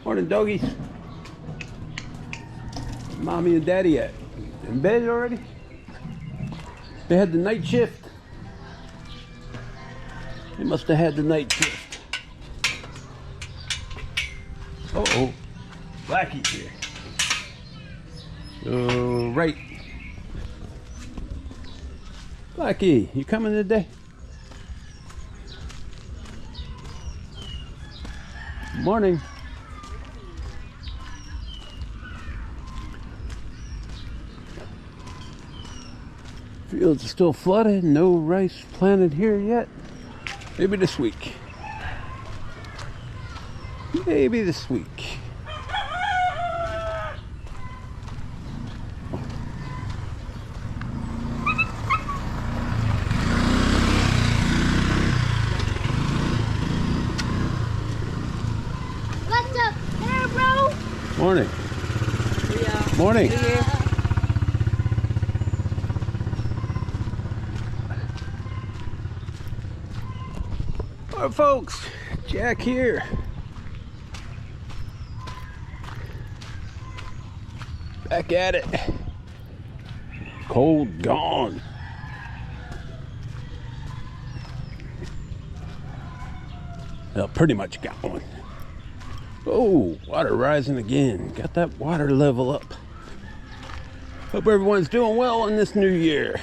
Morning, doggies. Mommy and Daddy at? In bed already? They had the night shift. They must have had the night shift. Uh-oh. Blackie's here. Right. Blackie, you coming today? Morning. Fields are still flooded. No rice planted here yet. Maybe this week. Maybe this week. What's up there, bro? Morning. Yeah. Morning. Yeah. Alright, folks. Jack here. Back at it. Cold gone. Well, pretty much got one. Oh, water rising again. Got that water level up. Hope everyone's doing well in this new year.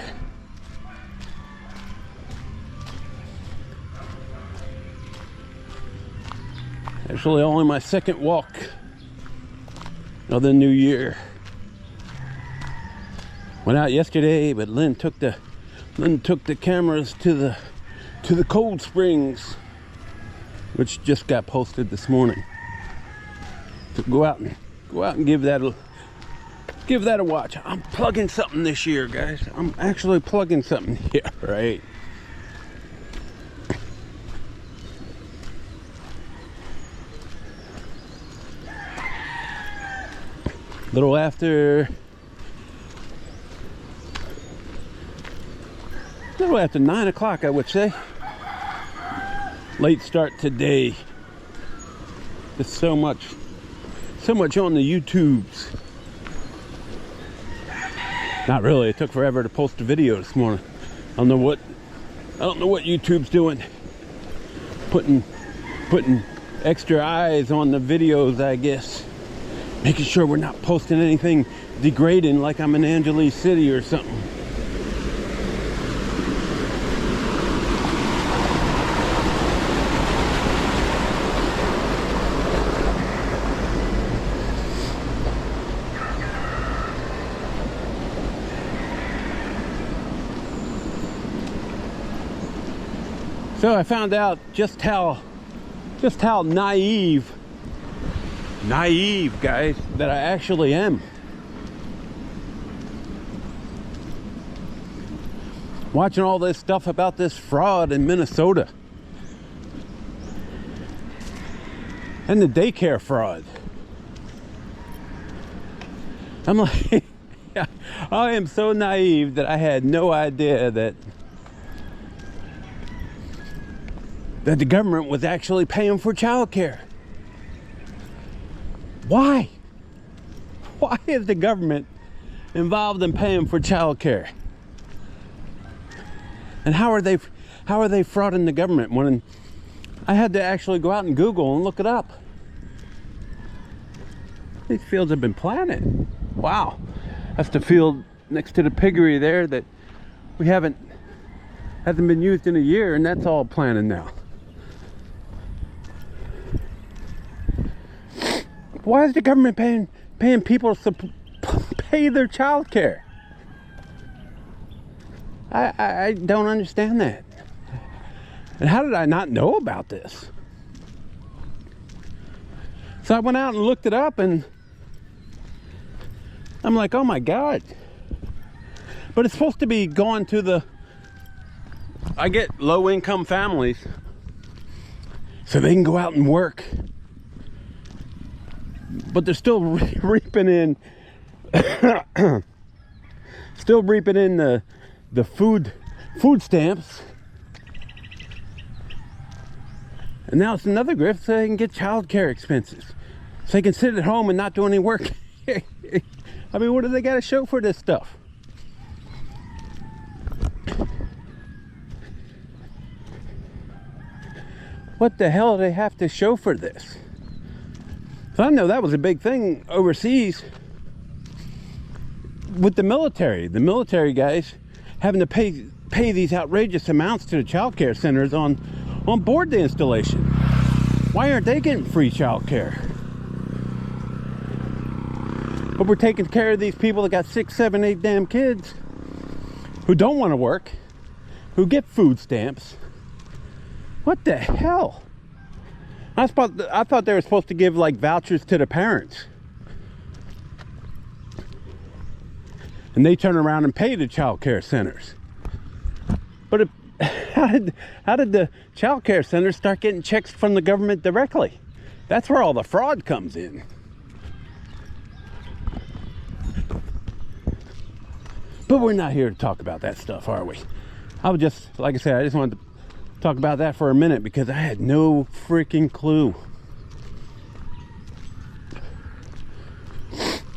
Actually, only my second walk of the new year. Went out yesterday, but Lynn took the cameras to the cold springs, which just got posted this morning. So go out and give that a watch. I'm plugging something this year, guys. I'm actually plugging something here, right? Little after 9 o'clock, I would say. Late start today. There's so much on the YouTubes. Not really. It took forever to post a video this morning. I don't know what YouTube's doing. Putting extra eyes on the videos, I guess. Making sure we're not posting anything degrading like I'm in Angeles City or something. So I found out just how naive, guys, that I actually am. Watching all this stuff about this fraud in Minnesota. And the daycare fraud. I'm like, yeah, I am so naive that I had no idea that the government was actually paying for childcare. Why? Why is the government involved in paying for childcare? And how are they frauding the government? When I had to actually go out and Google and look it up. These fields have been planted. Wow. That's the field next to the piggery there that we hasn't been used in a year, and that's all planted now. Why is the government paying people to pay their child care? I don't understand that. And how did I not know about this? So I went out and looked it up, and I'm like, oh my God. But it's supposed to be going to I get low-income families so they can go out and work. But they're still reaping in the food stamps. And now it's another grift so they can get child care expenses. So they can sit at home and not do any work. I mean, what do they got to show for this stuff? What the hell do they have to show for this? So I know that was a big thing overseas with the military. The military guys having to pay these outrageous amounts to the child care centers on board the installation. Why aren't they getting free child care? But we're taking care of these people that got 6, 7, 8 damn kids who don't want to work, who get food stamps. What the hell? I thought they were supposed to give like vouchers to the parents. And they turn around and pay the child care centers. But how did the child care centers start getting checks from the government directly? That's where all the fraud comes in. But we're not here to talk about that stuff, are we? Like I said, I just wanted to talk about that for a minute because I had no freaking clue.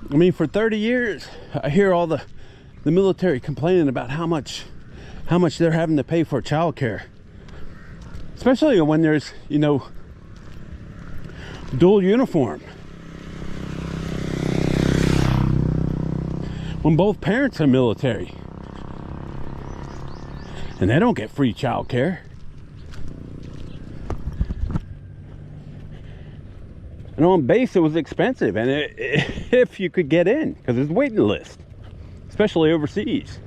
I mean, for 30 years, I hear all the military complaining about how much they're having to pay for childcare. Especially when there's, you know, dual uniform. When both parents are military. And they don't get free childcare. And on base it was expensive, and if you could get in, because there's a waiting list, especially overseas.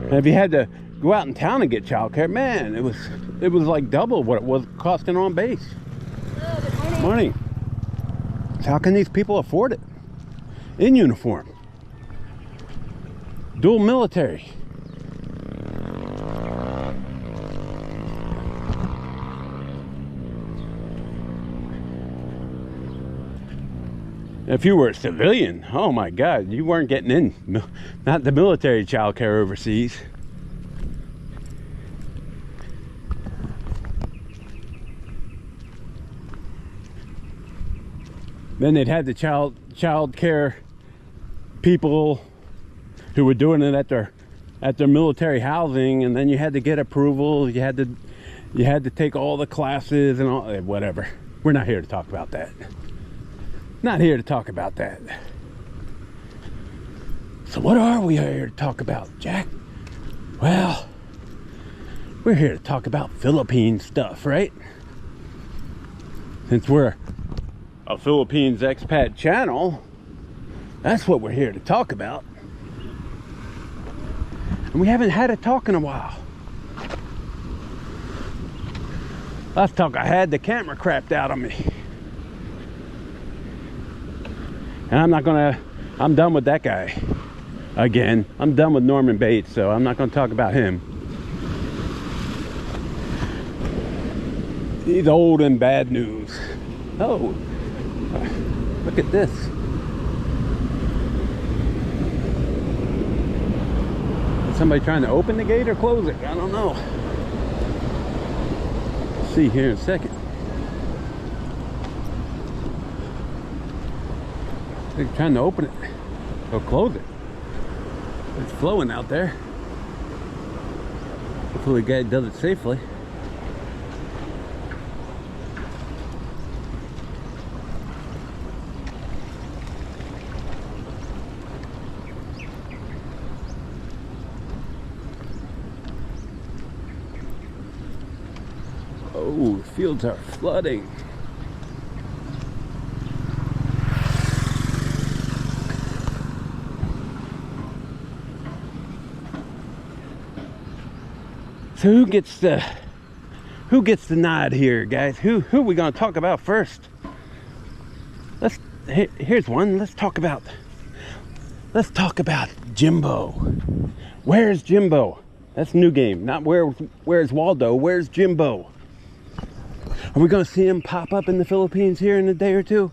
And if you had to go out in town and get childcare, man, it was like double what it was costing on base. Hello, good morning. Morning. So how can these people afford it? In uniform. Dual military. If you were a civilian, oh my God, you weren't getting in. Not the military child care overseas. Then they'd had the child care people who were doing it at their military housing, and then you had to get approval. You had to take all the classes and all, whatever. We're not here to talk about that. Not here to talk about that. So what are we here to talk about, Jack? Well, we're here to talk about Philippine stuff, right? Since we're a Philippines expat channel, that's what we're here to talk about. And we haven't had a talk in a while. Last talk I had, the camera crapped out on me. And I'm done with that guy. Again, I'm done with Norman Bates, so I'm not gonna talk about him. He's old and bad news. Oh, look at this. Is somebody trying to open the gate or close it? I don't know. We'll see here in a second. They're trying to open it or close it. It's flowing out there. Hopefully the guy does it safely. Oh, the fields are flooding. So who gets the nod here, guys? Who are we gonna talk about first? Here's one. Let's talk about Jimbo. Where's Jimbo? That's a new game. Not where's Waldo? Where's Jimbo? Are we gonna see him pop up in the Philippines here in a day or two?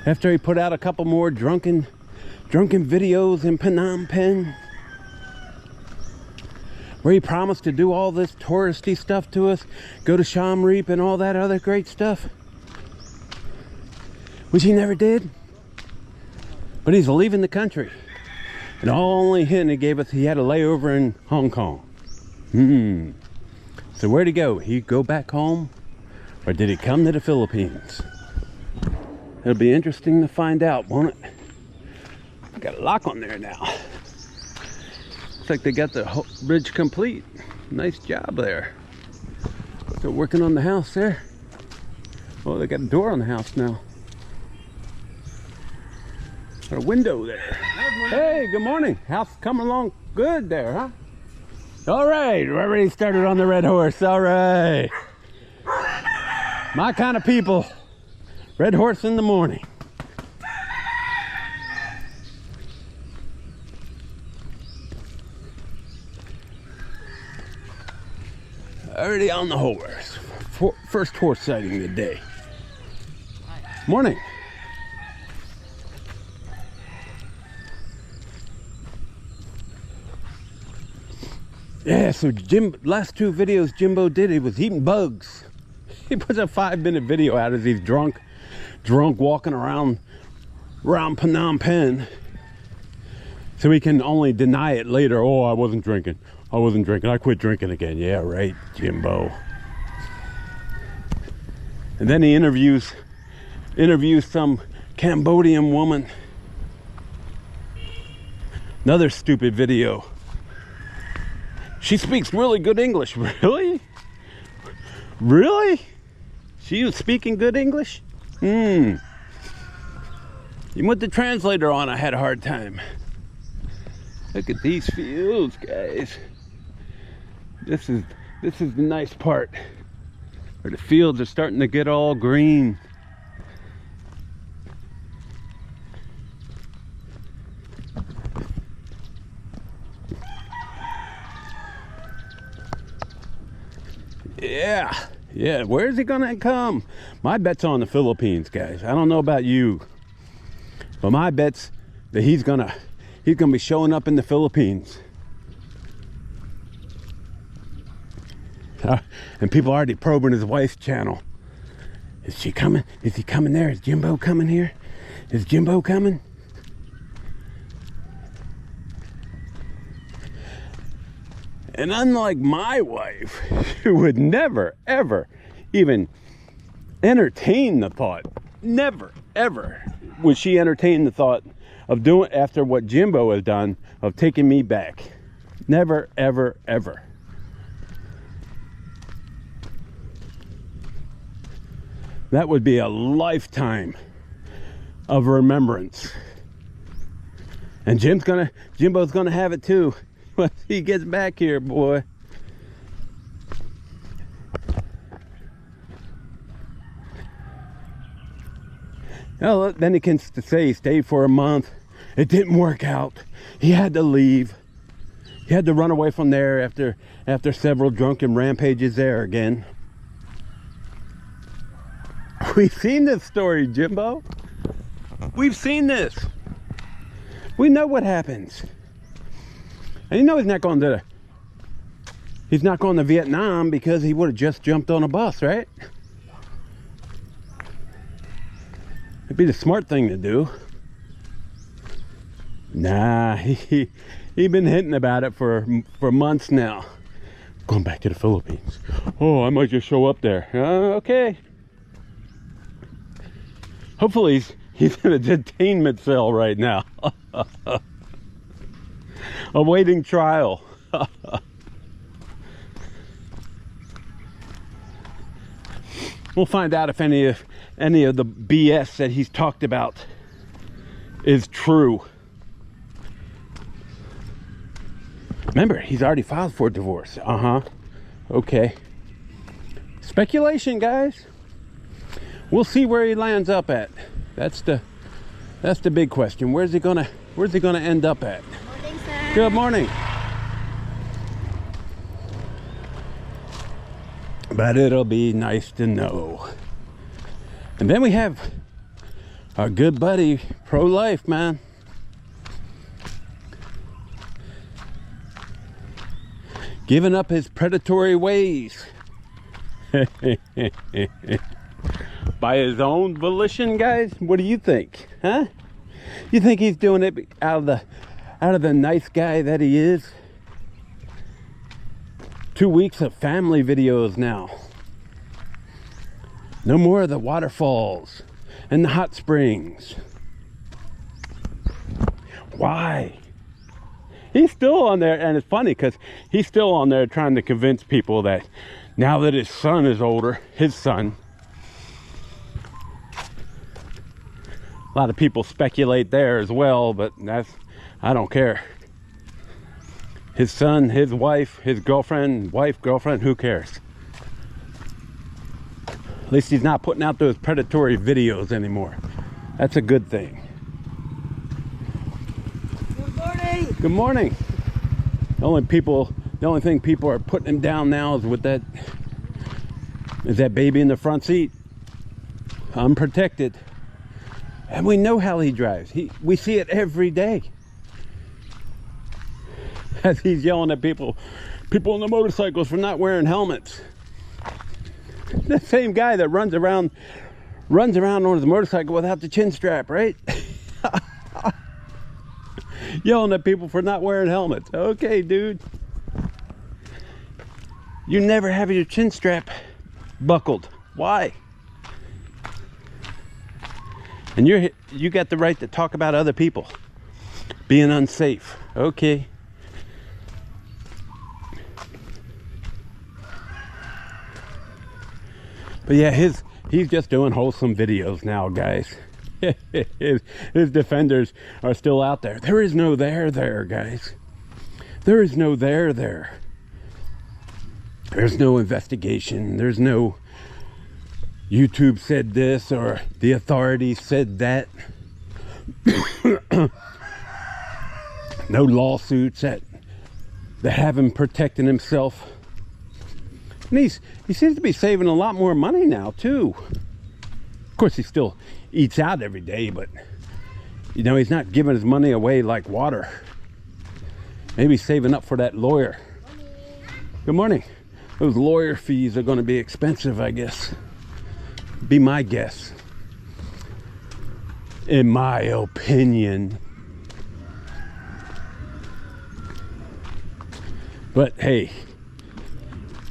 After he put out a couple more drunken drunken videos in Phnom Penh, where he promised to do all this touristy stuff to us, go to Siem Reap and all that other great stuff, which he never did. But he's leaving the country. And only hint he gave us, he had a layover in Hong Kong. So where'd he go? He go back home? Or did he come to the Philippines? It'll be interesting to find out, won't it? Got a lock on there now. Looks like they got the whole bridge complete. Nice job there. Still working on the house there. Oh, they got a door on the house now. Got a window there. Hey, good morning. House coming along good there, huh? All right, we're already started on the red horse. All right. My kind of people. Red horse in the morning. Already on the horse. First horse sighting of the day. Morning. Yeah, so last two videos Jimbo did, he was eating bugs. He puts a 5-minute video out as he's drunk walking around Phnom Penh. So he can only deny it later. Oh, I wasn't drinking. I quit drinking again. Yeah, right, Jimbo. And then he interviews some Cambodian woman. Another stupid video. She speaks really good English. Really? Really? She was speaking good English? Even with the translator on, I had a hard time. Look at these fields, guys. This is the nice part, where the fields are starting to get all green. Yeah, where's he gonna come? My bet's on the Philippines, guys. I don't know about you, but my bet's that he's gonna be showing up in the Philippines. And people are already probing his wife's channel. Is she coming? Is he coming there? Is Jimbo coming here? Is Jimbo coming? And unlike my wife, who would never, ever even entertain the thought, never, ever would she entertain the thought of doing, after what Jimbo has done, of taking me back. Never, ever, ever. That would be a lifetime of remembrance. And Jimbo's gonna have it too. Once he gets back here, boy. Well, then he can say he stayed for a month. It didn't work out. He had to leave. He had to run away from there after several drunken rampages there again. We've seen this story, Jimbo. We've seen this. We know what happens. And you know he's not going to Vietnam because he would have just jumped on a bus, right? It'd be the smart thing to do. Nah, he been hinting about it for months now. Going back to the Philippines. Oh, I might just show up there. Okay. Hopefully he's in a detainment cell right now. Awaiting trial. We'll find out if any of the BS that he's talked about is true. Remember, he's already filed for divorce. Okay. Speculation, guys. We'll see where he lands up at. That's the big question. Where's he gonna end up at? Morning, sir. Good morning. But it'll be nice to know. And then we have our good buddy, pro-life, man. giving up his predatory ways. By his own volition, guys? What do you think? Huh? You think he's doing it out of the nice guy that he is? 2 weeks of family videos now. No more of the waterfalls and the hot springs. Why? He's still on there, and it's funny because he's still on there trying to convince people that now that his son is older, his son, a lot of people speculate there as well, but I don't care. His son, his wife, his girlfriend, who cares? At least he's not putting out those predatory videos anymore. That's a good thing. Good morning. Good morning. The only thing people are putting him down now is with that baby in the front seat, unprotected. And we know how he drives. We see it every day. As he's yelling at people on the motorcycles for not wearing helmets. The same guy that runs around on his motorcycle without the chin strap, right? Yelling at people for not wearing helmets. Okay, dude. You never have your chin strap buckled. Why? And you got the right to talk about other people being unsafe. Okay. But yeah, he's just doing wholesome videos now, guys. his defenders are still out there. There is no there, guys. There is no there. There's no investigation. There's no YouTube said this or the authorities said that. No lawsuits that have him protecting himself. And he seems to be saving a lot more money now too. Of course, he still eats out every day, but you know, he's not giving his money away like water. Maybe saving up for that lawyer. Good morning. Those lawyer fees are going to be expensive, I guess. Be my guess. In my opinion. But hey,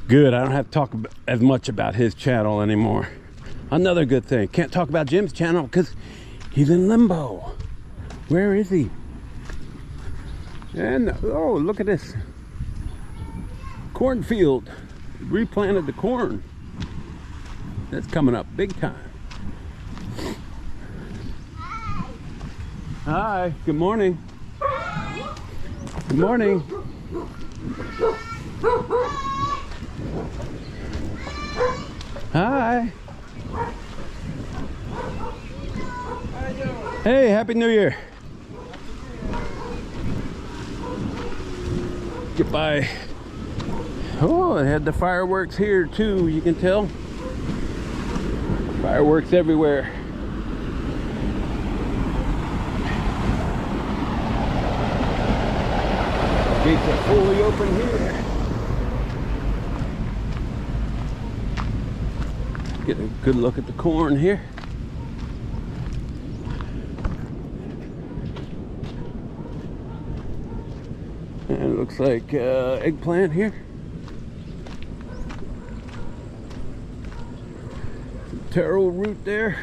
good. I don't have to talk as much about his channel anymore. Another good thing. Can't talk about Jim's channel because he's in limbo. Where is he? And oh, look at this cornfield. Replanted the corn. That's coming up big time. Hi, good morning. Good morning. Hi. Hey, Happy New Year. Get by. Oh, they had the fireworks here too, you can tell. Fireworks everywhere. Gates are fully open here. Get a good look at the corn here. And it looks like eggplant here. Taro root there.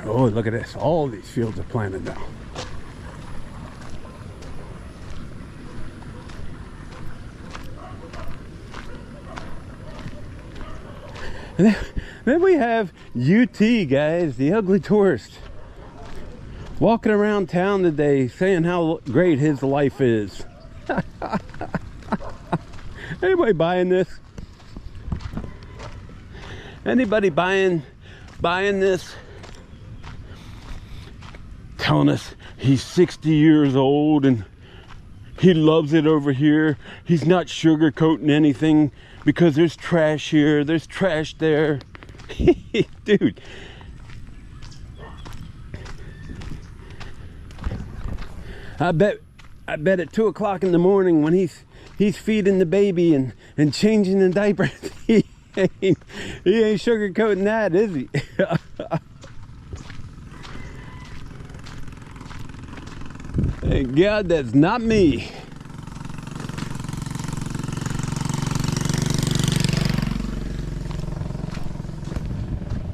Oh, look at this. All these fields are planted now. And then we have UT, guys, the ugly tourist, walking around town today saying how great his life is. Anybody buying this? Anybody buying this? Telling us he's 60 years old and he loves it over here. He's not sugarcoating anything because there's trash here, there's trash there. Dude. I bet I bet at 2 o'clock in the morning when he's feeding the baby and changing the diapers, he ain't sugarcoating that, is he? Thank God that's not me.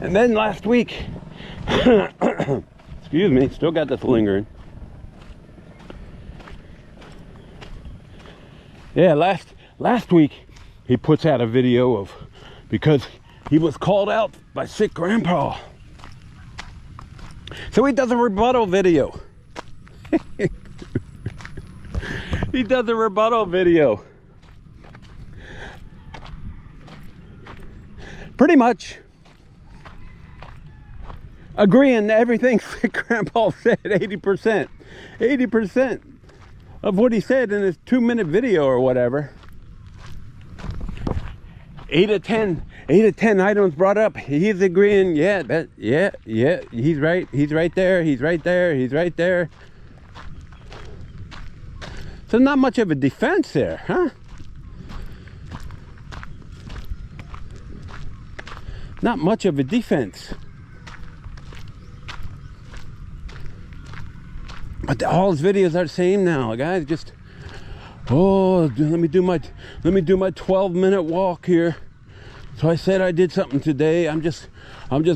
And then last week, excuse me, still got this lingering. Yeah, last week he puts out a video of, because he was called out by sick grandpa. So he does a rebuttal video. He does a rebuttal video. Pretty much agreeing to everything sick grandpa said, 80%. 80% of what he said in his 2-minute video or whatever. 8 of 10 items brought up, he's agreeing. Yeah, he's right there. So not much of a defense there, huh? Not much of a defense. But all his videos are the same now, guys. Just, oh, let me do my 12-minute walk here. So I said I did something today. I'm just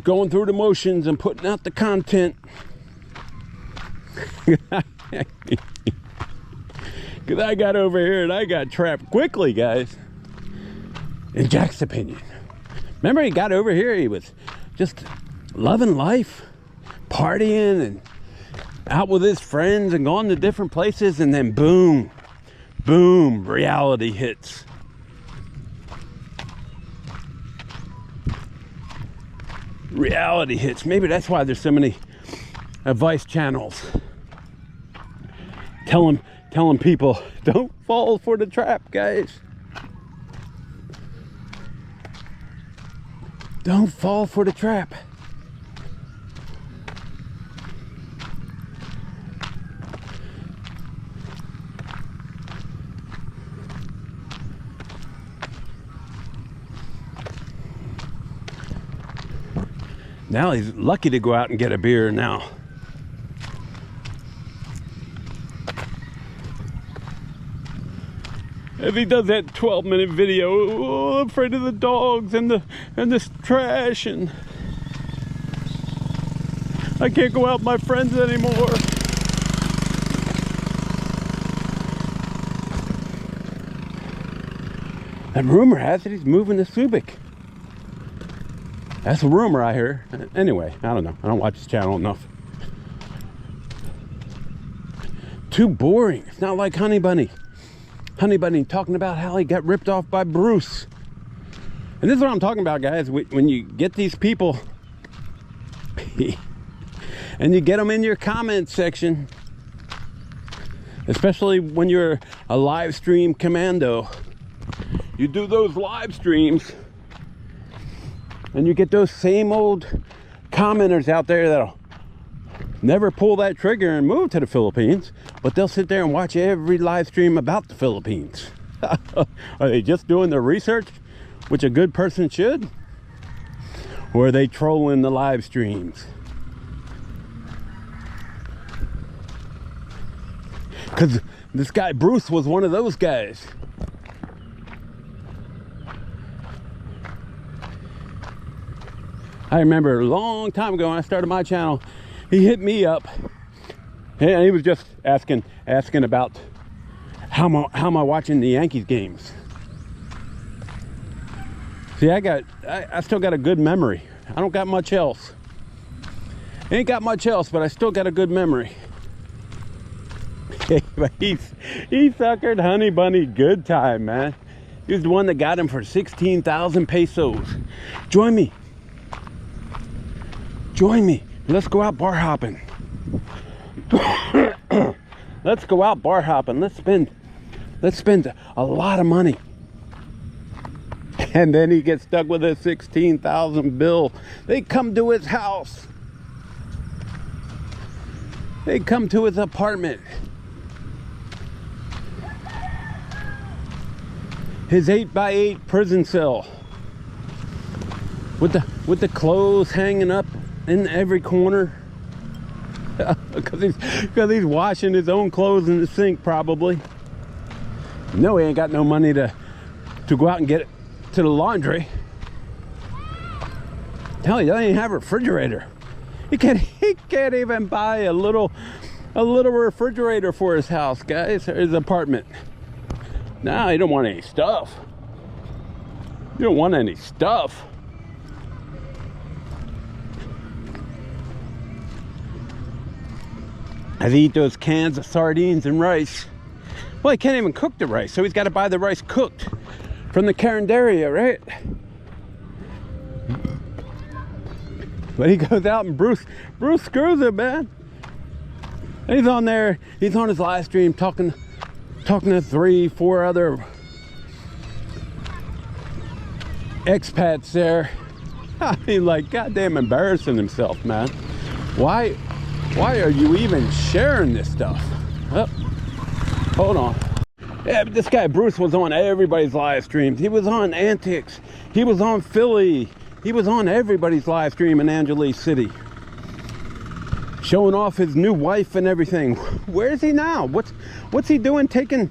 going through the motions and putting out the content. Because I got over here and I got trapped quickly, guys. In Jack's opinion. Remember, he got over here, he was just loving life, partying and out with his friends and going to different places, and then boom, reality hits. Reality hits. Maybe that's why there's so many advice channels telling people, don't fall for the trap, guys. Don't fall for the trap. Now he's lucky to go out and get a beer now. If he does that 12-minute video, oh, I'm afraid of the dogs and this trash, and I can't go out with my friends anymore. And rumor has it he's moving to Subic. That's a rumor I hear. Anyway, I don't know. I don't watch his channel enough. Too boring. It's not like Honey Bunny. Honey Bunny talking about how he got ripped off by Bruce. And this is what I'm talking about, guys. When you get these people and you get them in your comment section, especially when you're a live stream commando, you do those live streams and you get those same old commenters out there that'll never pull that trigger and move to the Philippines, but they'll sit there and watch every live stream about the Philippines. Are they just doing their research, which a good person should? Or are they trolling the live streams? Because this guy Bruce was one of those guys. I remember a long time ago when I started my channel, he hit me up and he was just asking about how am I watching the Yankees games. See, I still got a good memory. I don't got much else. Ain't got much else, but I still got a good memory. But he suckered Honey Bunny good time, man. He was the one that got him for 16,000 pesos. Join me. Join me. Let's go out bar hopping. Let's go out bar hopping. Let's spend a lot of money. And then he gets stuck with a 16,000 bill. They come to his house. They come to his apartment. his 8x8 prison cell with the clothes hanging up in every corner. because he's washing his own clothes in the sink probably. No, he ain't got no money to go out and get it to the laundry. Hell, he doesn't even have a refrigerator. He can't even buy a little refrigerator for his house, guys, or his apartment. Nah, he don't want any stuff. You don't want any stuff. I eat those cans of sardines and rice. Well, he can't even cook the rice, so he's got to buy the rice cooked from the Carinderia, right? But he goes out and Bruce screws it, man. He's on there, he's on his live stream talking to 3-4 other expats there. I mean, like, goddamn embarrassing himself, man. Why are you even sharing this stuff? Oh, hold on. Yeah, but this guy Bruce was on everybody's live streams. He was on Antics. He was on Philly. He was on everybody's live stream in Angeles City, showing off his new wife and everything. Where is he now? What's he doing? Taking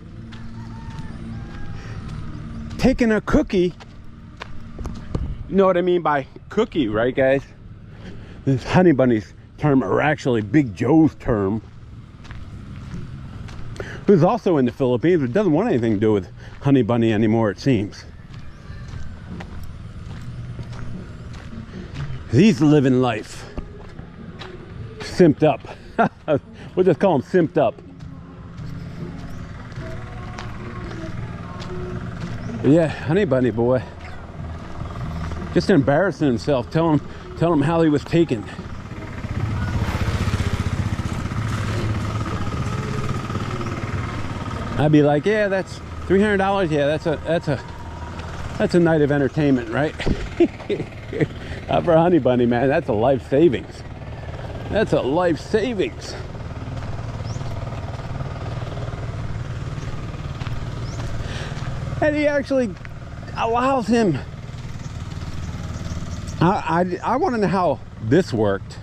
a cookie. You know what I mean by cookie, right, guys? This Honey Bunny's term, or actually Big Joe's term, who's also in the Philippines, but doesn't want anything to do with Honey Bunny anymore, it seems. He's living life simped up. We'll just call him simped up. But yeah, Honey Bunny boy, just embarrassing himself, telling him how he was taken. I'd be like, yeah, that's $300. Yeah, that's a night of entertainment, right? For Honey Bunny, man, that's a life savings. That's a life savings. And he actually allows him. I want to know how this worked.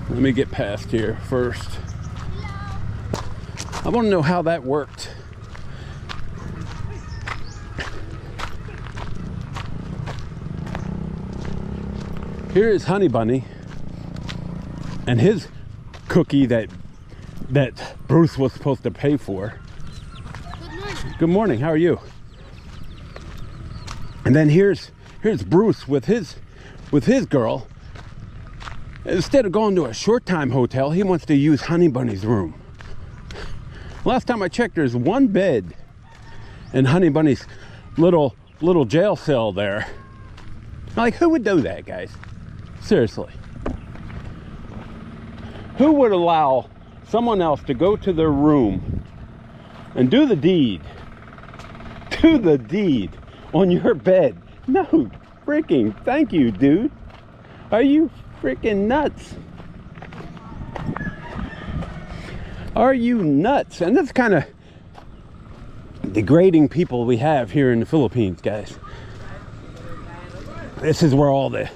Let me get past here first. I want to know how that worked. Here is Honey Bunny and his cookie that Bruce was supposed to pay for. Good morning. Good morning. How are you? And then here's Bruce with his girl. Instead of going to a short time hotel, he wants to use Honey Bunny's room. Last time I checked, there's one bed in Honey Bunny's little jail cell there. Like, who would do that, guys? Seriously. Who would allow someone else to go to their room and do the deed on your bed? No freaking thank you, dude. Are you freaking nuts? Are you nuts? And that's kind of degrading people we have here in the Philippines, guys. This is where all the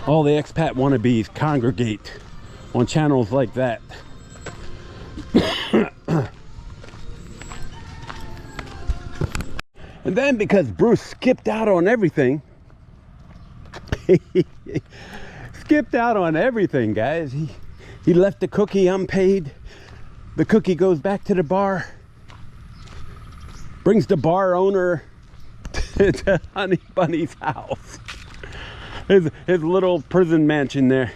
expat wannabes congregate on channels like that. And then because Bruce skipped out on everything, guys. He left the cookie unpaid. The cookie goes back to the bar, brings the bar owner to Honey Bunny's house, his little prison mansion there.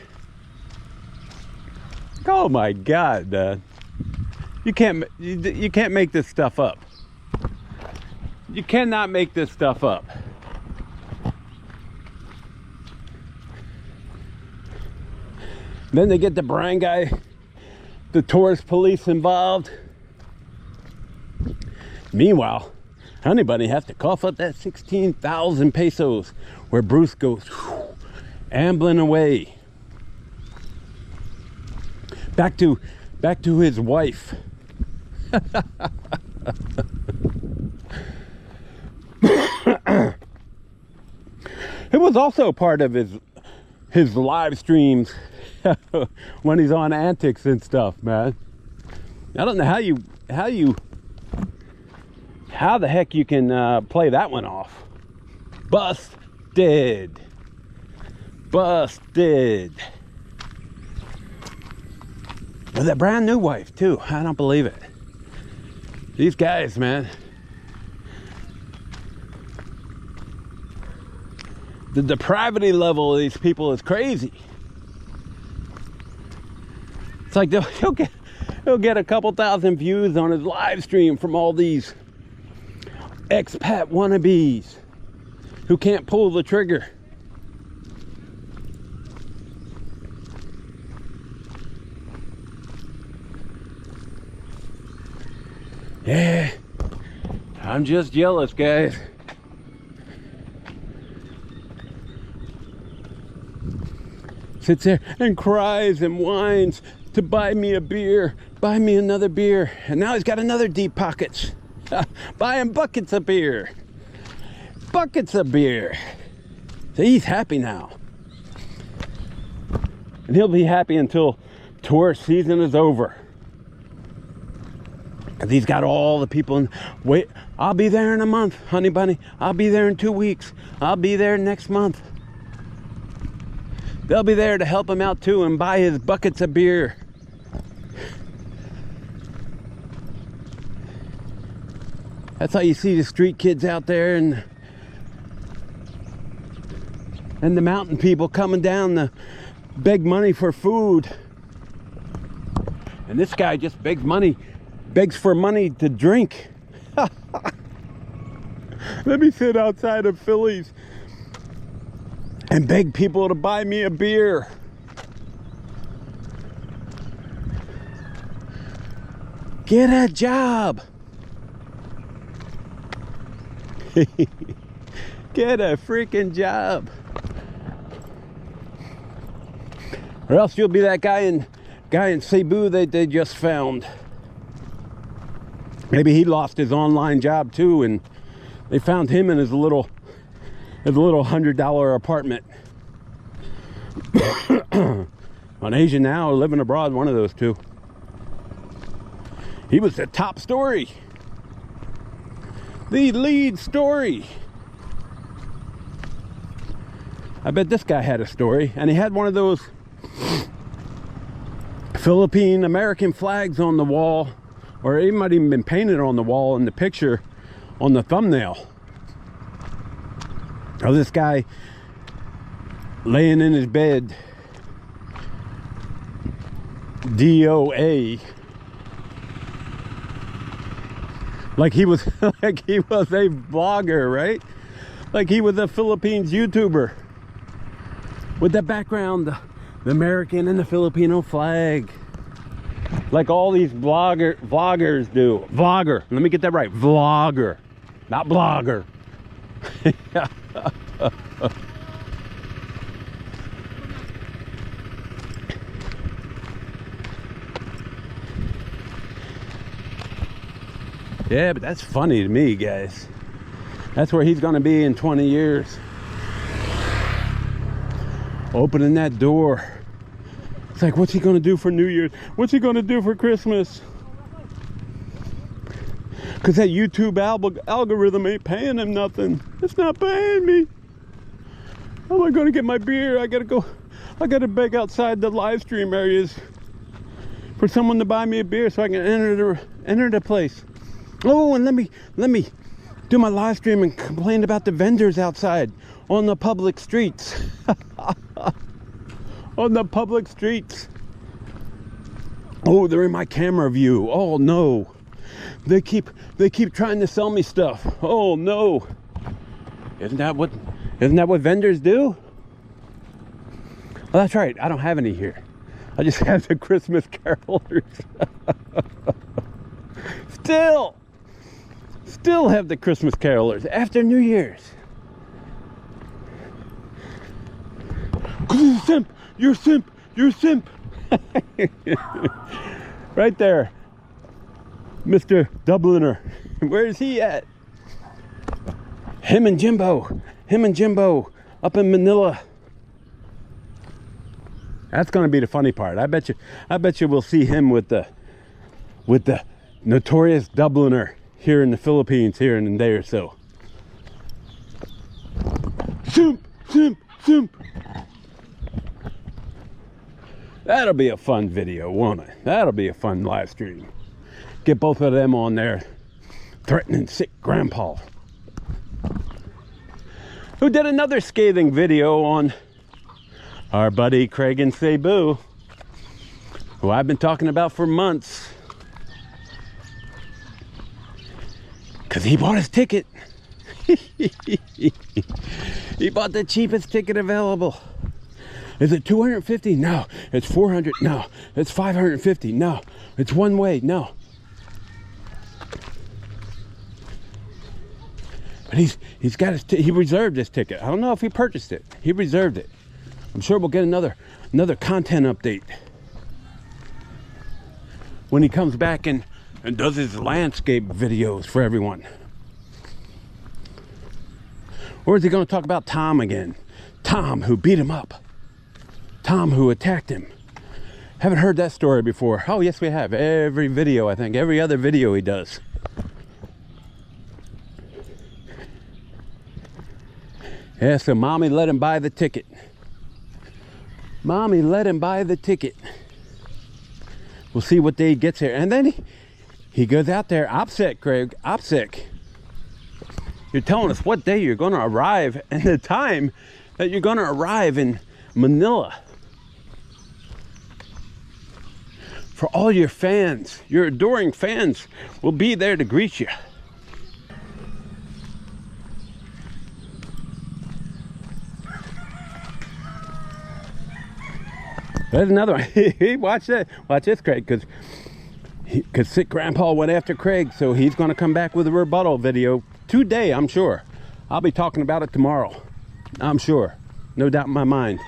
Oh my God, you can't make this stuff up. You cannot make this stuff up. Then they get the barangay, the tourist police involved. Meanwhile, Honey Bunny has to cough up that 16,000 pesos where Bruce goes ambling away. Back to his wife. It was also part of his live streams when he's on antics and stuff, man. I don't know how the heck you can play that one off. Busted. With a brand new wife too. I don't believe it. These guys, man. The depravity level of these people is crazy. It's like he'll get a couple thousand views on his live stream from all these expat wannabes who can't pull the trigger. Yeah, I'm just jealous, guys. Sits there and cries and whines to buy me a beer, buy me another beer. And now he's got another deep pockets. Buying buckets of beer. Buckets of beer. So he's happy now. And he'll be happy until tourist season is over. Because he's got all the people in. Wait, I'll be there in a month, honey bunny. I'll be there in 2 weeks. I'll be there next month. They'll be there to help him out too and buy his buckets of beer. That's how you see the street kids out there and the mountain people coming down to beg money for food. And this guy just begs for money to drink. Let me sit outside of Philly's and beg people to buy me a beer. Get a job. Get a freaking job. Or else you'll be that guy in Cebu that they just found. Maybe he lost his online job too, and they found him in his little $100 apartment. On Asia Now or Living Abroad, one of those two. He was the top story. The lead story. I bet this guy had a story, and he had one of those Philippine American flags on the wall, or it might even been painted on the wall in the picture on the thumbnail of this guy laying in his bed, DOA, like he was a vlogger, right? Like he was a Philippines YouTuber with the background, the American and the Filipino flag, like all these vloggers do. Vlogger, let me get that right. Vlogger, not blogger. Yeah, but that's funny to me, guys. That's where he's gonna be in 20 years. Opening that door. It's like, what's he gonna do for New Year's? What's he gonna do for Christmas? Because that YouTube algorithm ain't paying him nothing. It's not paying me. How am I gonna get my beer? I gotta beg outside the live stream areas for someone to buy me a beer so I can enter the place. Oh, and let me do my live stream and complain about the vendors outside on the public streets. On the public streets. Oh, they're in my camera view. Oh no. They keep trying to sell me stuff. Oh no. Isn't that what vendors do? Well, that's right. I don't have any here. I just have the Christmas carolers. Still have the Christmas carolers after New Year's. You're simp. Right there, Mr. Dubliner. Where is he at? Him and Jimbo up in Manila. That's going to be the funny part. I bet you we'll see him with the notorious Dubliner here in the Philippines here in a day or so. Zoom, zoom, zoom. That'll be a fun video, won't it? That'll be a fun live stream. Get both of them on there threatening sick grandpa, who did another scathing video on our buddy Craig in Cebu, who I've been talking about for months, because he bought his ticket. He bought the cheapest ticket available. Is it 250? No. It's 400? No. It's 550? No. It's one way? No. But he's got he reserved his ticket. I don't know if he purchased it. He reserved it. I'm sure we'll get another content update when he comes back and does his landscape videos for everyone. Or is he going to talk about Tom again? Tom who beat him up. Tom who attacked him. Haven't heard that story before. Oh yes, we have. Every video, I think. Every other video he does. Yeah, so mommy let him buy the ticket. Mommy let him buy the ticket. We'll see what day he gets here. And then he goes out there. OPSEC, Craig. OPSEC. You're telling us what day you're going to arrive and the time that you're going to arrive in Manila. For all your fans, your adoring fans will be there to greet you. There's another one. Watch that. Watch this, Craig, because sick grandpa went after Craig, so he's going to come back with a rebuttal video today, I'm sure. I'll be talking about it tomorrow, I'm sure. No doubt in my mind.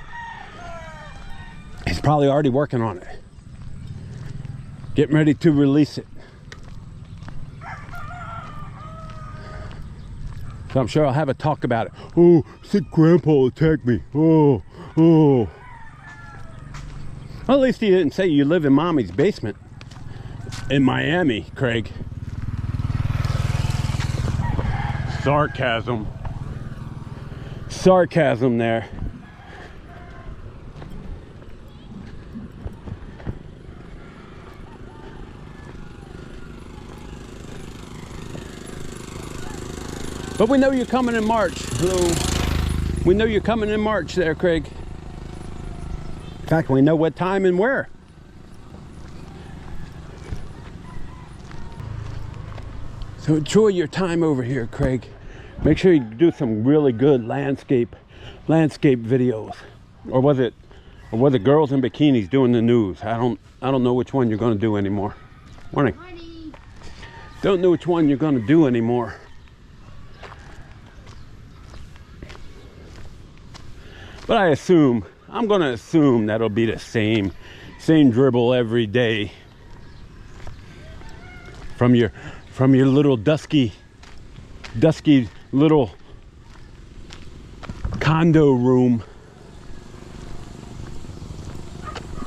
He's probably already working on it. Getting ready to release it. So I'm sure I'll have a talk about it. Oh, sick grandpa attacked me. Oh. Well, at least he didn't say you live in mommy's basement in Miami, Craig. Sarcasm. Sarcasm there. But we know you're coming in March. Hello. We know you're coming in March there, Craig. In fact, we know what time and where. So enjoy your time over here, Craig. Make sure you do some really good landscape videos. Or was it girls in bikinis doing the news? I don't know which one you're going to do anymore. Morning. Morning. Don't know which one you're going to do anymore. But I'm going to assume that'll be the same dribble every day from your little dusky little condo room.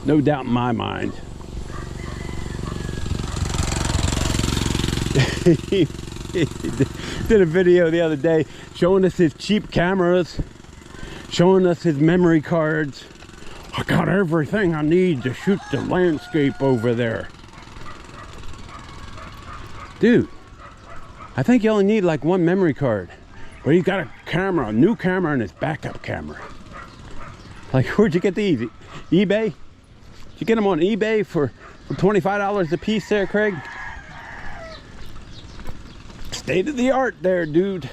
No doubt in my mind. He did a video the other day showing us his cheap cameras, showing us his memory cards. I got everything I need to shoot the landscape over there. Dude, I think you only need like one memory card. But he's got a new camera, and his backup camera. Like, where'd you get these? eBay? Did you get them on eBay for $25 a piece there, Craig? State of the art there, dude.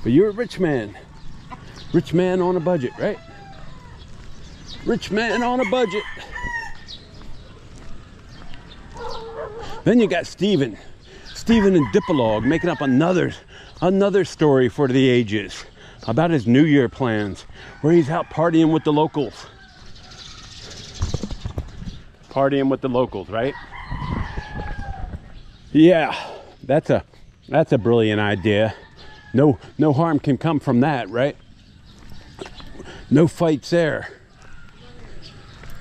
But you're a rich man. Rich man on a budget, right? Rich man on a budget. Then you got Steven and Dipolog making up another story for the ages about his New Year plans, where he's out partying with the locals. Partying with the locals, right? Yeah, that's a brilliant idea. No harm can come from that, right? No fights there.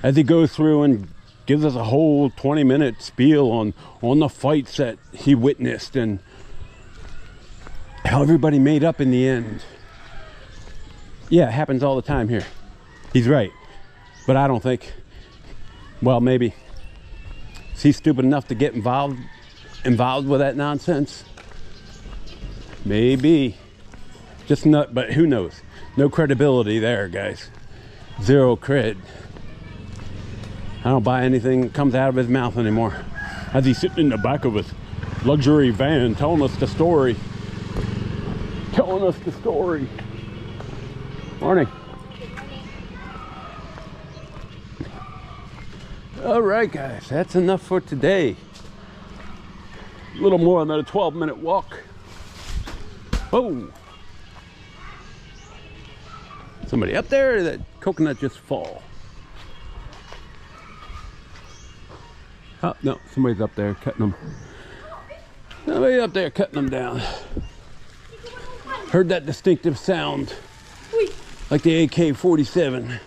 As he goes through and gives us a whole 20-minute spiel on the fights that he witnessed and how everybody made up in the end. Yeah, it happens all the time here. He's right. But I don't think, well, maybe. Is he stupid enough to get involved with that nonsense? Maybe. Just not, but who knows? No credibility there, guys. Zero cred. I don't buy anything that comes out of his mouth anymore. As he's sitting in the back of his luxury van telling us the story. Telling us the story. Morning. All right, guys, that's enough for today. A little more than a 12-minute walk. Oh. Somebody up there, or that coconut just fall? Oh, no, somebody's up there cutting them. Somebody up there cutting them down. Heard that distinctive sound, like the AK-47.